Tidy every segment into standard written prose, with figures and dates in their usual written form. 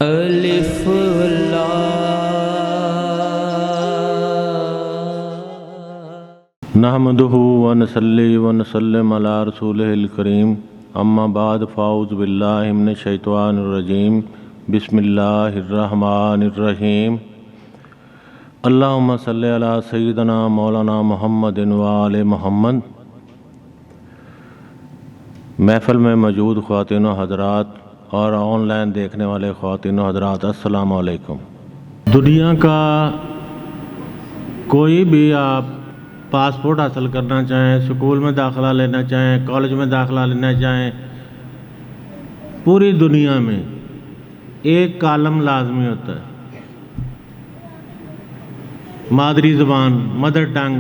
الف نحمده ونصلي ونسلم على رسوله الكريم اما بعد فاعوذ باللہ من الشیطان الرجیم بسم اللہ الرحمن الرحیم اللہم صلی علی سیدنا مولانا محمد وآل محمد۔ محفل میں موجود خواتین و حضرات اور آن لائن دیکھنے والے خواتین و حضرات، السلام علیکم۔ دنیا کا کوئی بھی آپ پاسپورٹ حاصل کرنا چاہیں، اسکول میں داخلہ لینا چاہیں، کالج میں داخلہ لینا چاہیں، پوری دنیا میں ایک کالم لازمی ہوتا ہے، مادری زبان، مدر ٹنگ،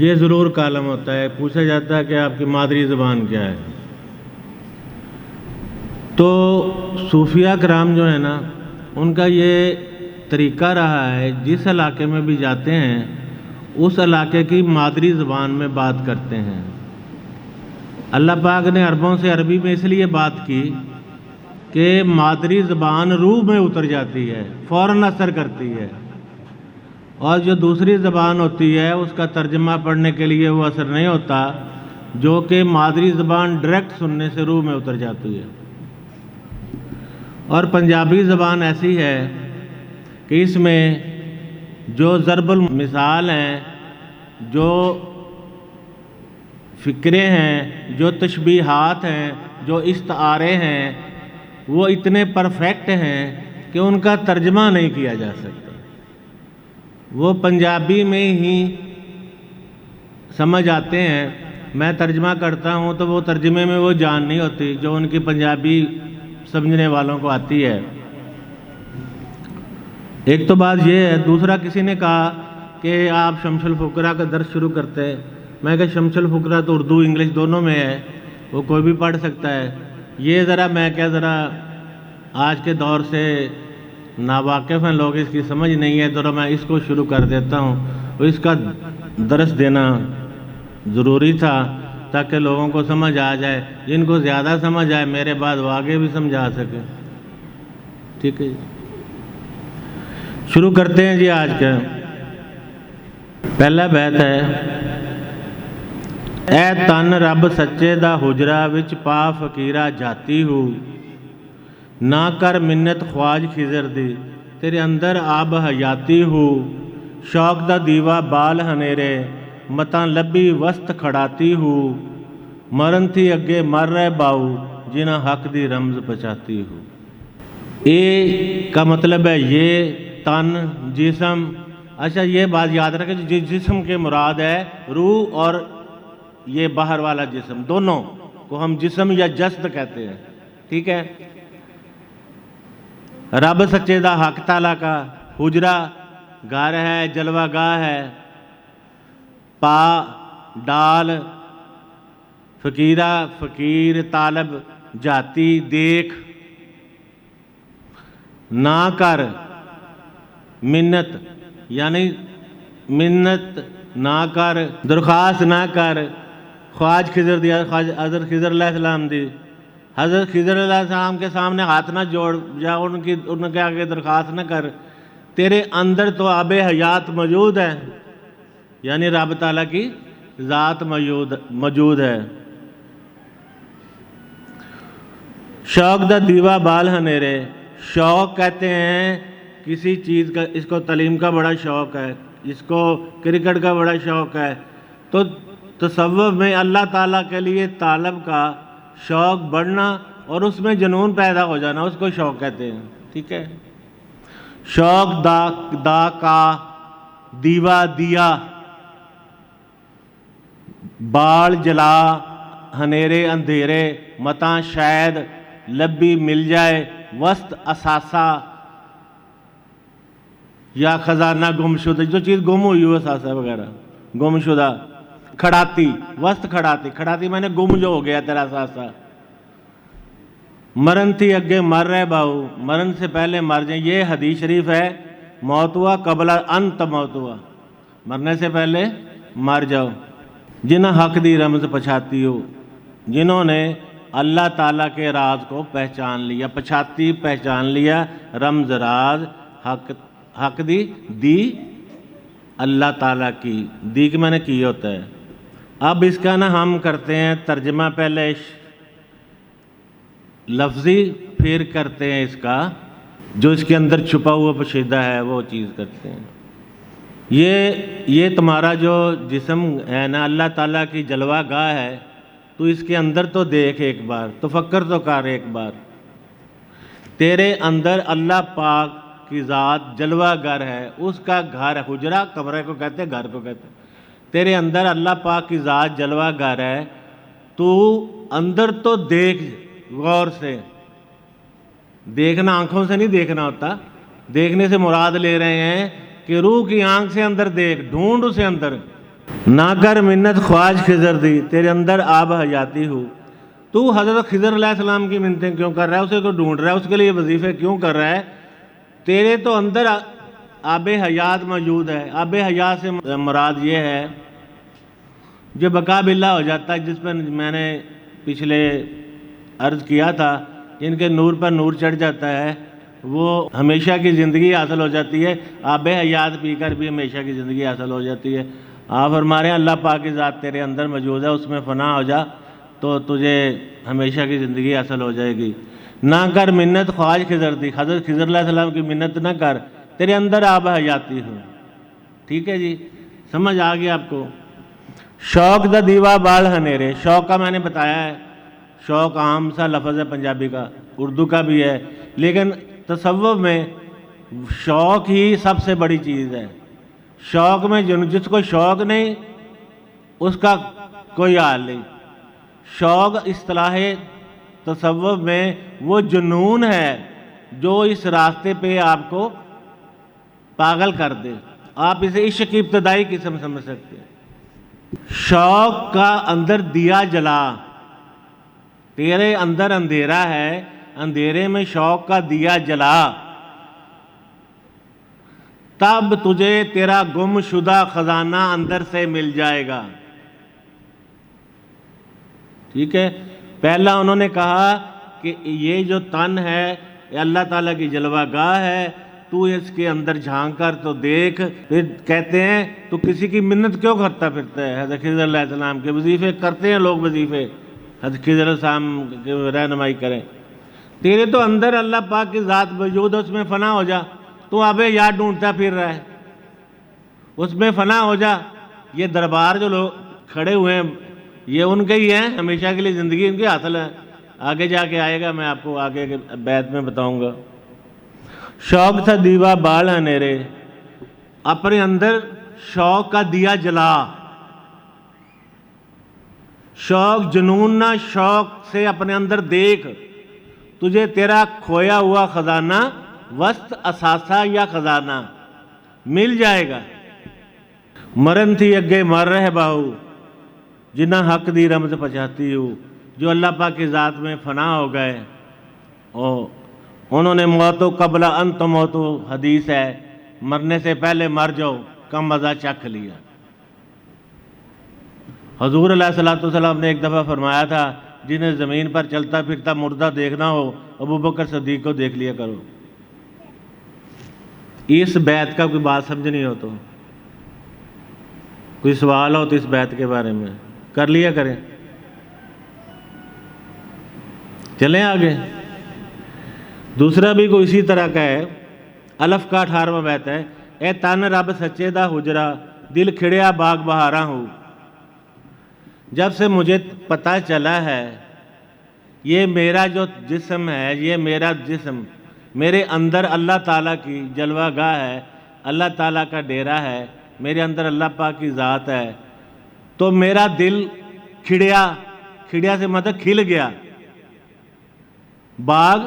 یہ ضرور کالم ہوتا ہے۔ پوچھا جاتا ہے کہ آپ کی مادری زبان کیا ہے؟ تو صوفیہ کرام جو ہے نا، ان کا یہ طریقہ رہا ہے، جس علاقے میں بھی جاتے ہیں اس علاقے کی مادری زبان میں بات کرتے ہیں۔ اللہ پاک نے عربوں سے عربی میں اس لیے بات کی کہ مادری زبان روح میں اتر جاتی ہے، فوراً اثر کرتی ہے، اور جو دوسری زبان ہوتی ہے اس کا ترجمہ پڑھنے کے لیے وہ اثر نہیں ہوتا، جو کہ مادری زبان ڈائریکٹ سننے سے روح میں اتر جاتی ہے۔ اور پنجابی زبان ایسی ہے کہ اس میں جو ضرب المثال ہیں، جو فکرے ہیں، جو تشبیہات ہیں، جو استعارے ہیں، وہ اتنے پرفیکٹ ہیں کہ ان کا ترجمہ نہیں کیا جا سکتا۔ وہ پنجابی میں ہی سمجھ آتے ہیں۔ میں ترجمہ کرتا ہوں تو وہ ترجمے میں وہ جان نہیں ہوتی جو ان کی پنجابی سمجھنے والوں کو آتی ہے۔ ایک تو بات یہ ہے۔ دوسرا، کسی نے کہا کہ آپ شمس الفقراء کا درس شروع کرتے ہیں۔ میں کہ شمس الفقراء تو اردو انگلش دونوں میں ہے، وہ کوئی بھی پڑھ سکتا ہے۔ یہ ذرا آج کے دور سے ناواقف ہیں لوگ، اس کی سمجھ نہیں ہے، ذرا میں اس کو شروع کر دیتا ہوں۔ اس کا درس دینا ضروری تھا تاکہ لوگوں کو سمجھ آ جائے، جن کو زیادہ سمجھ آئے میرے بعد وہ آگے بھی سمجھا سکے۔ ٹھیک ہے جی، شروع کرتے ہیں جی۔ آج کا پہلا بیت ہے: اے تن رب سچے دا حجرا وچ پا فقیرہ جاتی ہو، نہ کر منت خواج خضر دی، تیرے اندر آب حیاتی ہو، شوق دا دیوا بال ہنیرے، متاں لبی وسط کھڑاتی ہو، مرن تھی اگے مر رہے باؤ، جنہ حق دی رمز پچاتی ہو۔ اے کا مطلب ہے یہ تن، جسم۔ اچھا، یہ بات یاد رکھیں، جس جسم کے مراد ہے روح اور یہ باہر والا جسم، دونوں کو ہم جسم یا جسد کہتے ہیں۔ ٹھیک ہے۔ رب سچے دا حق تعالیٰ کا حجرا گھر ہے، جلوہ گاہ ہے، پا ڈال، فقیرہ فقیر، طالب جاتی دیکھ، نہ کر منت یعنی منت نہ کر، درخواست نہ کر، خواج خضر دیا، حضرت خضر علیہ السلام دی، حضرت خضر علیہ السلام کے سامنے ہاتھ نہ جوڑ، یا ان کے آگے درخواست نہ کر۔ تیرے اندر تو آب حیات موجود ہے، یعنی رب تعالیٰ کی ذات موجود ہے۔ شوق دا دیوا بال ہنیرے، شوق کہتے ہیں کسی چیز کا، اس کو تعلیم کا بڑا شوق ہے، اس کو کرکٹ کا بڑا شوق ہے، تو تصوف میں اللہ تعالیٰ کے لیے طالب کا شوق بڑھنا اور اس میں جنون پیدا ہو جانا، اس کو شوق کہتے ہیں۔ ٹھیک ہے۔ شوق دا کا دیوا دیا، بال جلا، ہنیرے اندھیرے، متاں شاید لبی مل جائے، وسط اثاثہ یا خزانہ گم شدہ، جو چیز گم ہوئی ہو، اثاثہ وغیرہ گم شدہ، کھڑاتی، وسط کھڑاتی، کھڑاتی میں نے گم جو ہو گیا تیرا اثاثہ، مرن تھی اگے مر رہے باؤ، مرن سے پہلے مر جائیں۔ یہ حدیث شریف ہے، موت ہوا قبل ان تموت ہوا، مرنے سے پہلے مر جاؤ۔ جنہ حق دی رمز پچھاتی ہو، جنہوں نے اللہ تعالیٰ کے راز کو پہچان لیا، پچھاتی پہچان لیا، رمز راز حق دی اللہ تعالیٰ کی، دی کے معنی کی ہوتا ہے۔ اب اس کا نا ہم کرتے ہیں ترجمہ، پہلے لفظی پھر کرتے ہیں اس کا جو اس کے اندر چھپا ہوا پوشیدہ ہے وہ چیز کرتے ہیں۔ یہ تمہارا جو جسم ہے نا اللہ تعالیٰ کی جلوہ گاہ ہے، تو اس کے اندر تو دیکھ ایک بار، تفکر تو کر ایک بار، تیرے اندر اللہ پاک کی ذات جلوہ گر ہے، اس کا گھر ہے، حجرہ کمرے کو کہتے ہیں، گھر کو کہتے ہیں، تیرے اندر اللہ پاک کی ذات جلوہ گر ہے، تو اندر تو دیکھ غور سے، دیکھنا آنکھوں سے نہیں دیکھنا ہوتا، دیکھنے سے مراد لے رہے ہیں کہ روح کی آنکھ سے اندر دیکھ، ڈھونڈ اسے اندر، نہ کر منت خواج خضر دی، تیرے اندر آب حیاتی ہو، تو حضرت خضر علیہ السلام کی منتیں کیوں کر رہا ہے، اسے کو ڈھونڈ رہا ہے، اس کے لیے وظیفے کیوں کر رہا ہے؟ تیرے تو اندر آب حیات موجود ہے۔ آب حیات سے مراد یہ ہے جو بقا باللہ ہو جاتا ہے، جس پر میں نے پچھلے عرض کیا تھا، جن کے نور پر نور چڑھ جاتا ہے وہ ہمیشہ کی زندگی حاصل ہو جاتی ہے، آب حیات پی کر بھی ہمیشہ کی زندگی حاصل ہو جاتی ہے۔ آپ فرما رہے ہیں اللہ پاک کی ذات تیرے اندر موجود ہے، اس میں فنا ہو جا تو تجھے ہمیشہ کی زندگی حاصل ہو جائے گی۔ نہ کر منت خواج خضر دی، حضرت خضر علیہ السلام کی منت نہ کر، تیرے اندر آب حیاتی ہو۔ ٹھیک ہے جی، سمجھ آ گیا آپ کو؟ شوق دا دیوا بال ہنیرے، شوق کا میں نے بتایا ہے، شوق عام سا لفظ ہے پنجابی کا، اردو کا بھی ہے، لیکن تصوف میں شوق ہی سب سے بڑی چیز ہے۔ شوق میں جس کو شوق نہیں اس کا کوئی حال نہیں۔ شوق اصطلاح تصوف میں وہ جنون ہے جو اس راستے پہ آپ کو پاگل کر دے، آپ اسے عشق کی ابتدائی قسم سمجھ سکتے ہیں۔ شوق کا اندر دیا جلا، تیرے اندر اندھیرا ہے، اندھیرے میں شوق کا دیا جلا، تب تجھے تیرا گم شدہ خزانہ اندر سے مل جائے گا۔ ٹھیک ہے، پہلا انہوں نے کہا کہ یہ جو تن ہے یہ اللہ تعالیٰ کی جلوہ گاہ ہے، تو اس کے اندر جھانک کر تو دیکھ۔ پھر کہتے ہیں تو کسی کی منت کیوں کرتا پھرتا ہے؟ حضرت خضر علیہ السلام کے وظیفے کرتے ہیں لوگ، وظیفے حضرت خضر علیہ السلام کی رہنمائی کریں۔ تیرے تو اندر اللہ پاک کی ذات موجود ہے، اس میں فنا ہو جا، تو آبے یاد ڈھونڈتا پھر رہا ہے، اس میں فنا ہو جا۔ یہ دربار جو لوگ کھڑے ہوئے ہیں یہ ان کے ہی ہیں، ہمیشہ کے لیے زندگی ان کی حاصل ہے، آگے جا کے آئے گا، میں آپ کو آگے کے بیت میں بتاؤں گا۔ شوق تھا دیوا بال ہنیرے، اپنے اندر شوق کا دیا جلا، شوق جنون نہ، شوق سے اپنے اندر دیکھ، تجھے تیرا کھویا ہوا خزانہ وسط اثاثہ یا خزانہ مل جائے گا۔ مرن تھی اگے مر رہے باہو، جنہ حق دی رمز پچھاتی ہو، جو اللہ پاک کی ذات میں فنا ہو گئے، اور انہوں نے موتو قبل ان تموتو، حدیث ہے مرنے سے پہلے مر جاؤ، کم مزہ چکھ لیا۔ حضور علیہ السلام نے ایک دفعہ فرمایا تھا جنہیں زمین پر چلتا پھرتا مردہ دیکھنا ہو ابو بکر صدیق کو دیکھ لیا کرو۔ اس بیت کا کوئی بات سمجھنی ہو تو کوئی سوال ہو تو اس بیت کے بارے میں کر لیا کریں، چلیں آگے۔ دوسرا بھی کوئی اسی طرح کا ہے، الف کا 18واں بیت ہے، اے تن رب سچے دا حجرا، دل کھڑیا باغ بہاراں ہو۔ جب سے مجھے پتہ چلا ہے یہ میرا جو جسم ہے، یہ میرا جسم میرے اندر اللہ تعالیٰ کی جلوہ گاہ ہے، اللہ تعالیٰ کا ڈیرا ہے، میرے اندر اللہ پاک کی ذات ہے، تو میرا دل کھڑیا، کھڑیا سے مطلب کھل گیا، باغ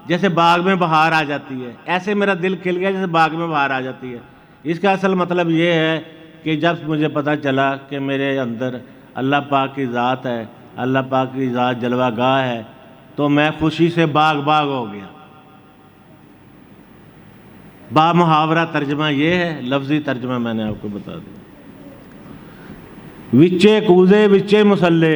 جیسے باغ میں بہار آ جاتی ہے، ایسے میرا دل کھل گیا جیسے باغ میں بہار آ جاتی ہے۔ اس کا اصل مطلب یہ ہے کہ جب مجھے پتہ چلا کہ میرے اندر اللہ پاک کی ذات ہے، اللہ پاک کی ذات جلوہ گاہ ہے، تو میں خوشی سے باغ باغ ہو گیا۔ با محاورہ ترجمہ یہ ہے، لفظی ترجمہ میں نے آپ کو بتا دیا۔ وچے کوزے وچے مسلے،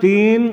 3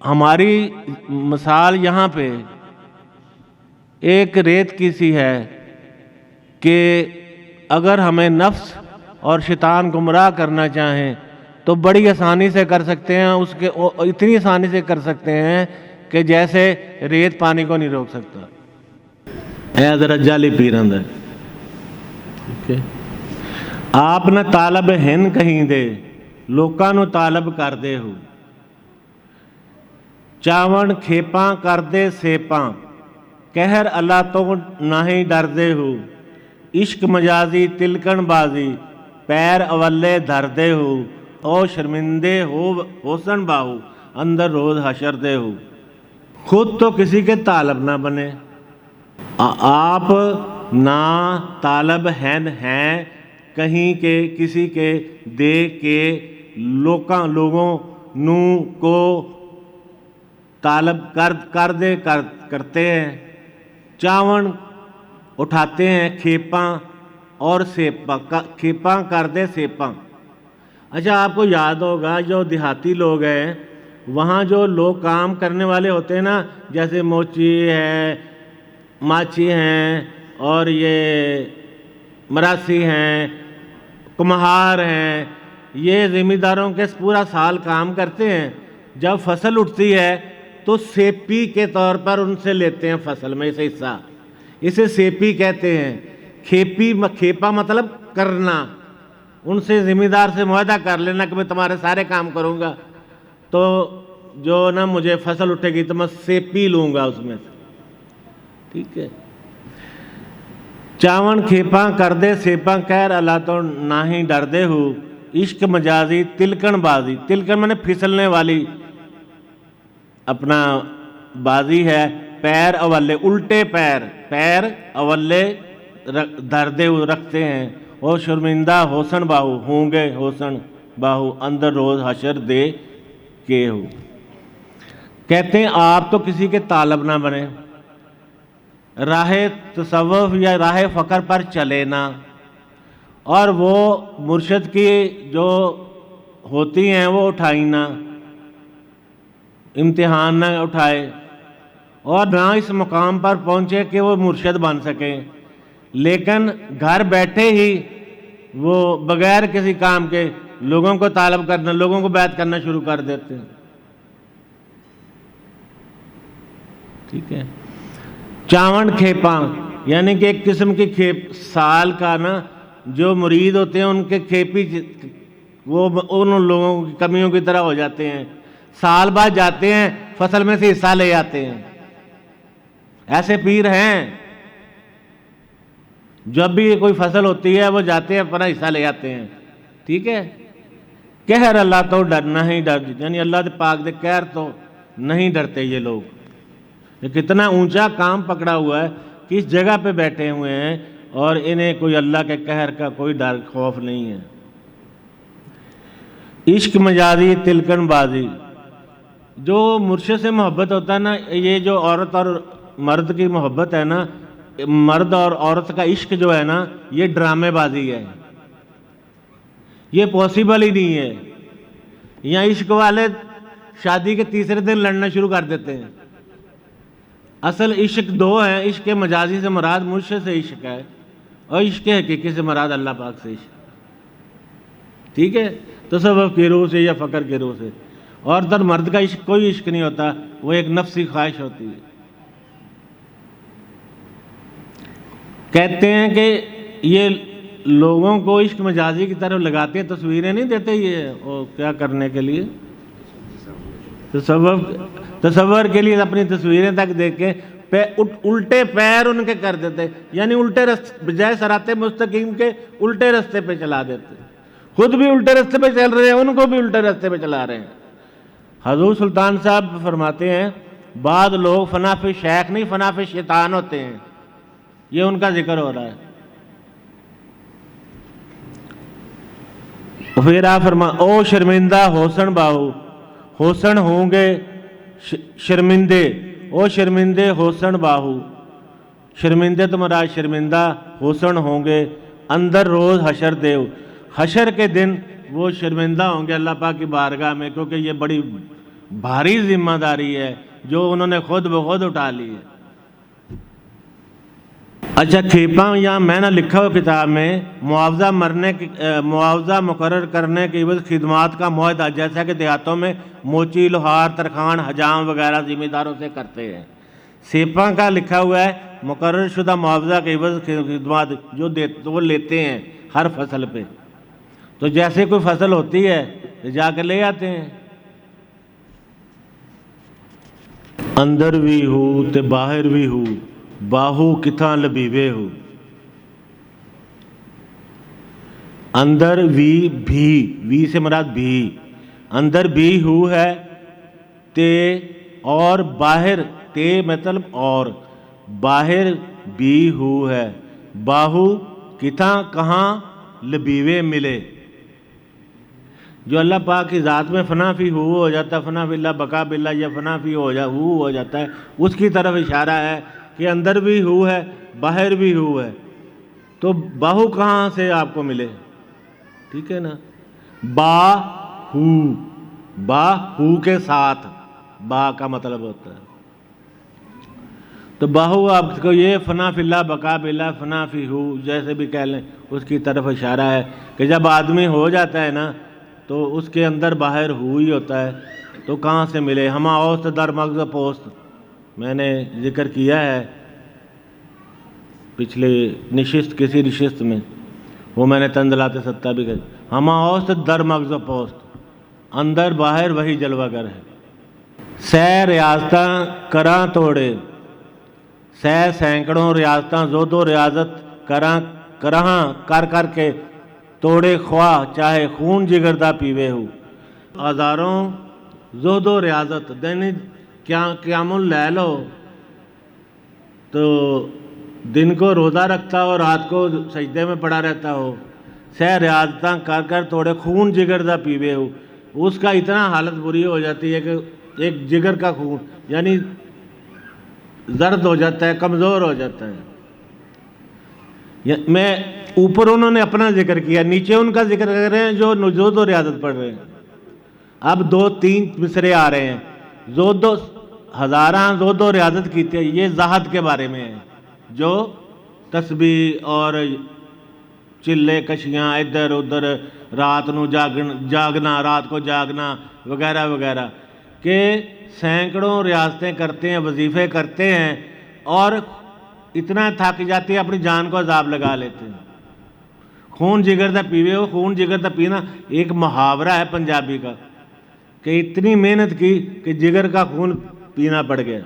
ہماری مثال یہاں پہ ایک ریت کی سی ہے کہ اگر ہمیں نفس اور شیطان گمراہ کرنا چاہیں تو بڑی آسانی سے کر سکتے ہیں، اس کے اتنی آسانی سے کر سکتے ہیں کہ جیسے ریت پانی کو نہیں روک سکتا۔ اے حضرت جعلی پیران دے آپ نہ طالب ہن کہیں دے لوکاں نو طالب کر دے ہو، چاون کھیپاں کر دے سیپاں قہر اللہ تو نہیں ڈر دے ہو، عشق مجازی تلکن بازی پیر اولے دھر دے ہو، او شرمندے ہو حسن باہو اندر روز حشر دے ہو۔ خود تو کسی کے طالب نہ بنے، آپ نہ طالب ہیں کہیں کے کسی کے دے کے لوگوں نو کو طالب کرتے ہیں، چاون اٹھاتے ہیں کھیپاں اور سیپاں، کھیپاں کر دے سیپاں۔ اچھا آپ کو یاد ہوگا جو دیہاتی لوگ ہیں وہاں جو لوگ کام کرنے والے ہوتے ہیں نا، جیسے موچی ہے، ماچی ہیں، اور یہ مراسی ہیں، کمہار ہیں، یہ ذمہ داروں کے پورا سال کام کرتے ہیں، جب فصل اٹھتی ہے تو سیپی کے طور پر ان سے لیتے ہیں فصل میں سے حصہ، اسے سیپی کہتے ہیں۔ کھیپا مطلب کرنا، ان سے ذمہ دار سے معاہدہ کر لینا کہ میں تمہارے سارے کام کروں گا، تو جو نا مجھے فصل اٹھے گی تو میں سیپی لوں گا اس میں سے، ٹھیک ہے۔ چاون کھیپاں کر دے سیپاں کہر اللہ تو نہ ہی ڈر دے ہو، عشق مجازی تلکن بازی، تلکن میں نے پھسلنے والی اپنا بازی ہے، پیر اولے الٹے پیر اولے دھردے رکھتے ہیں، او شرمندہ حسن باہو ہوں گے حسن باہو اندر روز حشر دے کے ہو۔ کہتے ہیں آپ تو کسی کے طالب نہ بنے، راہ تصوف یا راہ فقر پر چلے نہ، اور وہ مرشد کی جو ہوتی ہیں وہ اٹھائی نہ، امتحان نہ اٹھائے، اور نہ اس مقام پر پہنچے کہ وہ مرشد بن سکیں، لیکن گھر بیٹھے ہی وہ بغیر کسی کام کے لوگوں کو طالب کرنا، لوگوں کو بیعت کرنا شروع کر دیتے ہیں، ٹھیک ہے۔ چاون کھیپاں یعنی کہ ایک قسم کی کھیپ، سال کا نا جو مرید ہوتے ہیں ان کے کھیپی وہ ان لوگوں کی کمیوں کی طرح ہو جاتے ہیں، سال بعد جاتے ہیں فصل میں سے حصہ لے آتے ہیں، ایسے پیر ہیں، جب بھی کوئی فصل ہوتی ہے وہ جاتے ہیں اپنا حصہ لے آتے ہیں، ٹھیک ہے۔ قہر اللہ تو ڈرنا ہی ڈر، یعنی اللہ دے پاک دے قہر تو نہیں ڈرتے یہ لوگ، یہ کتنا اونچا کام پکڑا ہوا ہے، کس جگہ پہ بیٹھے ہوئے ہیں، اور انہیں کوئی اللہ کے قہر کا کوئی ڈر خوف نہیں ہے۔ عشق مجازی تلکن بازی، جو مرشد سے محبت ہوتا ہے نا، یہ جو عورت اور مرد کی محبت ہے نا، مرد اور عورت کا عشق جو ہے نا، یہ ڈرامے بازی ہے، یہ پاسبل ہی نہیں ہے۔ یہاں عشق والے شادی کے تیسرے دن لڑنا شروع کر دیتے ہیں۔ اصل عشق دو ہیں، عشق مجازی سے مراد مرشد سے عشق ہے، اور عشق حقیقی سے مراد اللہ پاک سے عشق، ٹھیک ہے، تصوف کی روح سے یا فقر کی روح سے۔ عورت اور مرد کا عشق کوئی عشق نہیں ہوتا، وہ ایک نفسی خواہش ہوتی ہے۔ کہتے ہیں کہ یہ لوگوں کو عشق مجازی کی طرف لگاتے ہیں، تصویریں نہیں دیتے یہ وہ کیا کرنے کے لیے، تصور کے لیے اپنی تصویریں تک دیکھ کے الٹے پیر ان کے کر دیتے، یعنی الٹے راستے بجائے صراط مستقیم کے الٹے راستے پہ چلا دیتے، خود بھی الٹے راستے پہ چل رہے ہیں، ان کو بھی الٹے راستے پہ چلا رہے ہیں۔ حضور سلطان صاحب فرماتے ہیں بعض لوگ فنا فی شیخ نہیں فنا فی شیطان ہوتے ہیں، یہ ان کا ذکر ہو رہا ہے۔ پھر آپ او شرمندہ حسن باہو، حسن ہوں گے شرمندے، او شرمندے حسن باہو، شرمندے تمہارا شرمندہ حسن ہوں گے اندر روز حشر دیو، حشر کے دن وہ شرمندہ ہوں گے اللہ پاک کی بارگاہ میں، کیونکہ یہ بڑی بھاری ذمہ داری ہے جو انہوں نے خود بخود اٹھا لی ہے۔ اچھا، کھیپا یہاں میں نے لکھا ہو کتاب میں معاوضہ مقرر کرنے کے عوض خدمات کا معاہدہ، جیسا کہ دیہاتوں میں موچی، لوہار، ترخان، حجام وغیرہ ذمہ داروں سے کرتے ہیں۔ سیپا کا لکھا ہوا ہے مقرر شدہ معاوضہ کے عوض خدمات جو وہ لیتے ہیں ہر فصل پہ۔ تو جیسے کوئی فصل ہوتی ہے تو جا کے لے آتے ہیں۔ اندر بھی ہو تے باہر بھی ہو، باہو کتھاں لبیوے ہو۔ اندر بھی سے مراد بھی، اندر بھی ہو ہے تے، اور باہر تے مطلب اور، باہر بھی ہو ہے، باہو کتھاں کہاں لبیوے ملے۔ جو اللہ پاک کی ذات میں فنا فی ہو جاتا ہے، فنا فی اللہ بقا باللہ، یا فنا فی ہو جاتا ہے، اس کی طرف اشارہ ہے کہ اندر بھی ہو ہے، باہر بھی ہو ہے۔ تو باہو کہاں سے آپ کو ملے؟ ٹھیک ہے نا، با ہو کے ساتھ با کا مطلب ہوتا ہے۔ تو باہو آپ کو یہ فنا فی اللہ بقا باللہ، فنا فی ہو جیسے بھی کہہ لیں، اس کی طرف اشارہ ہے کہ جب آدمی ہو جاتا ہے نا تو اس کے اندر باہر ہو ہی ہوتا ہے۔ تو کہاں سے ملے؟ ہما اوست در مغز پوست، میں نے ذکر کیا ہے پچھلے کسی نشست میں، وہ میں نے تنزلات ستہ بھی کہا، ہما اوست در مغز پوست، اندر باہر وہی جلوہ گر ہے۔ سہ ریاستاں کراں توڑے، سہ سینکڑوں ریاستاں زود و ریاضت کراں کر کے توڑے، خواہ چاہے خون جگر دا پیوے ہو۔ ہزاروں زہد و ریاضت، قیام اللیل ہو تو دن کو روزہ رکھتا ہو، رات کو سجدے میں پڑا رہتا ہو، سہ ریاضتاں کر توڑے، خون جگر دا پیوے ہو۔ اس کا اتنا حالت بری ہو جاتی ہے کہ ایک جگر کا خون یعنی زرد ہو جاتا ہے، کمزور ہو جاتا ہے۔ میں اوپر انہوں نے اپنا ذکر کیا، نیچے ان کا ذکر کر رہے ہیں جو زہد و ریاضت پڑھ رہے ہیں۔ اب 2-3 مصرے آ رہے ہیں، ہزاراں زہد و ریاضت کی تھی، یہ زہد کے بارے میں ہے، جو تسبیح اور چلے کشیاں ادھر ادھر، رات نو جاگنا، رات کو جاگنا وغیرہ وغیرہ، کہ سینکڑوں ریاضتیں کرتے ہیں، وظیفے کرتے ہیں، اور اتنا تھک جاتے ہیں اپنی جان کو عذاب لگا لیتے ہیں۔ خون جگر دا پیوے ہو، خون جگر دا پینا ایک محاورہ ہے پنجابی کا، کہ اتنی محنت کی کہ جگر کا خون پینا پڑ گیا،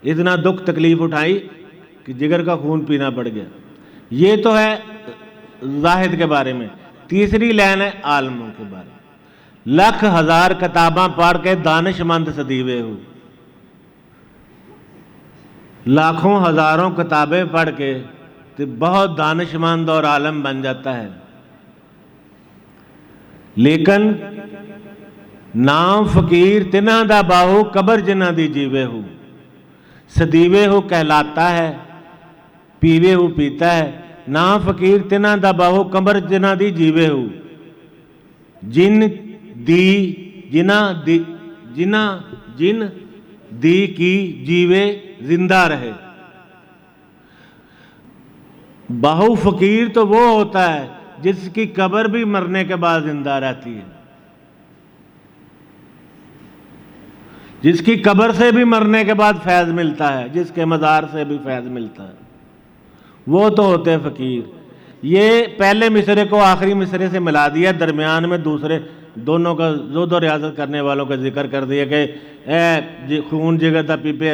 اتنا دکھ تکلیف اٹھائی کہ جگر کا خون پینا پڑ گیا۔ یہ تو ہے زاہد کے بارے میں۔ تیسری لائن ہے عالموں کے بارے میں، لکھ ہزار کتاباں پڑھ کے دانش مند سدیوے ہو۔ لاکھوں ہزاروں کتابیں پڑھ کے تو بہت دانش مند اور عالم بن جاتا ہے، لیکن نام فقیر تنہ دا باہو قبر جنہ دی جیوے ہو۔ سدیوے ہو کہلاتا ہے، پیوے ہو پیتا ہے۔ نام فقیر تنہ دا باہو قبر جنہ دی جیوے ہو، جن دی کی جیوے زندہ رہے۔ باہو فقیر تو وہ ہوتا ہے جس کی قبر بھی مرنے کے بعد زندہ رہتی ہے، جس کی قبر سے بھی مرنے کے بعد فیض ملتا ہے، جس کے مزار سے بھی فیض ملتا ہے، وہ تو ہوتے ہیں فقیر۔ یہ پہلے مصرے کو آخری مصرے سے ملا دیا، درمیان میں دوسرے دونوں کا زہد و ریاضت کرنے والوں کا ذکر کر دیا کہ اے خون جگر دا پیپے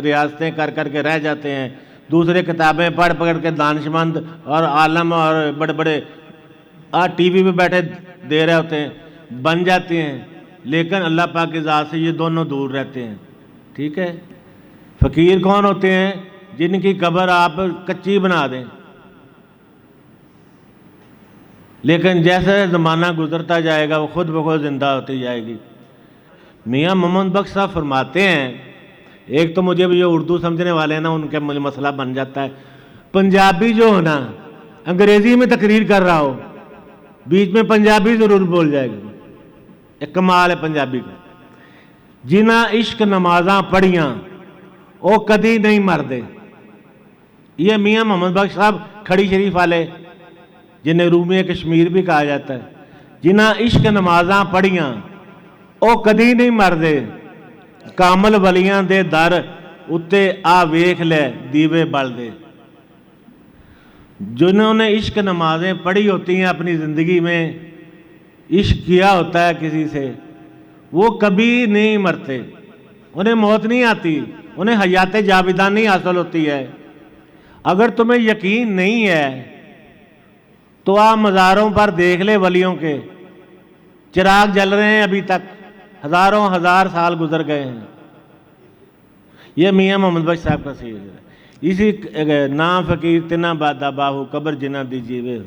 ریاضتیں کر کے رہ جاتے ہیں، دوسرے کتابیں پڑھ کے دانش مند اور عالم اور بڑے بڑے ٹی وی پہ بیٹھے دے رہے ہوتے ہیں، بن جاتے ہیں، لیکن اللہ پاک کی ذات سے یہ دونوں دور رہتے ہیں۔ ٹھیک ہے، فقیر کون ہوتے ہیں؟ جن کی قبر آپ کچی بنا دیں، لیکن جیسے زمانہ گزرتا جائے گا وہ خود بخود زندہ ہوتی جائے گی۔ میاں محمد بخش صاحب فرماتے ہیں، ایک تو مجھے بھی جو اردو سمجھنے والے ہیں نا ان کے مسئلہ بن جاتا ہے، پنجابی جو ہو نا انگریزی میں تقریر کر رہا ہو، بیچ میں پنجابی ضرور بول جائے گا، ایک کمال ہے پنجابی کا۔ ਜਿਨ੍ਹਾਂ ਇਸ਼ਕ ਨਮਾਜ਼ਾਂ ਪੜ੍ਹੀਆਂ ਉਹ ਕਦੀ ਨਹੀਂ ਮਰਦੇ। یہ میاں محمد بخش صاحب کھڑی شریف والے جنہیں رومی کشمیر بھی کہا جاتا ہے، جنہاں عشق نمازاں پڑھیاں او کدی نہیں مردے، کامل ولیاں دے در اتے آ ویکھ لے دیوے بل دے۔ جنہوں نے عشق نمازیں پڑھی ہوتی ہیں اپنی زندگی میں، عشق کیا ہوتا ہے کسی سے، وہ کبھی نہیں مرتے، انہیں موت نہیں آتی، انہیں حیات جاودانی حاصل ہوتی ہے۔ اگر تمہیں یقین نہیں ہے تو آپ مزاروں پر دیکھ لے ولیوں کے، چراغ جل رہے ہیں ابھی تک، ہزاروں ہزار سال گزر گئے ہیں۔ یہ میاں محمد بخش صاحب کا سیر ہے۔ اسی نام فقیر تنا بادہ باہو قبر جنہ دیجیے،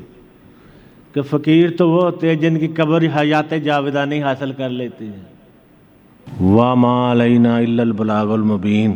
کہ فقیر تو وہ ہوتے ہیں جن کی قبر حیات جاودانی حاصل کر لیتی ہے۔ وَمَا عَلَيْنَا إِلَّا الْبَلَاغُ الْمُبِينُ۔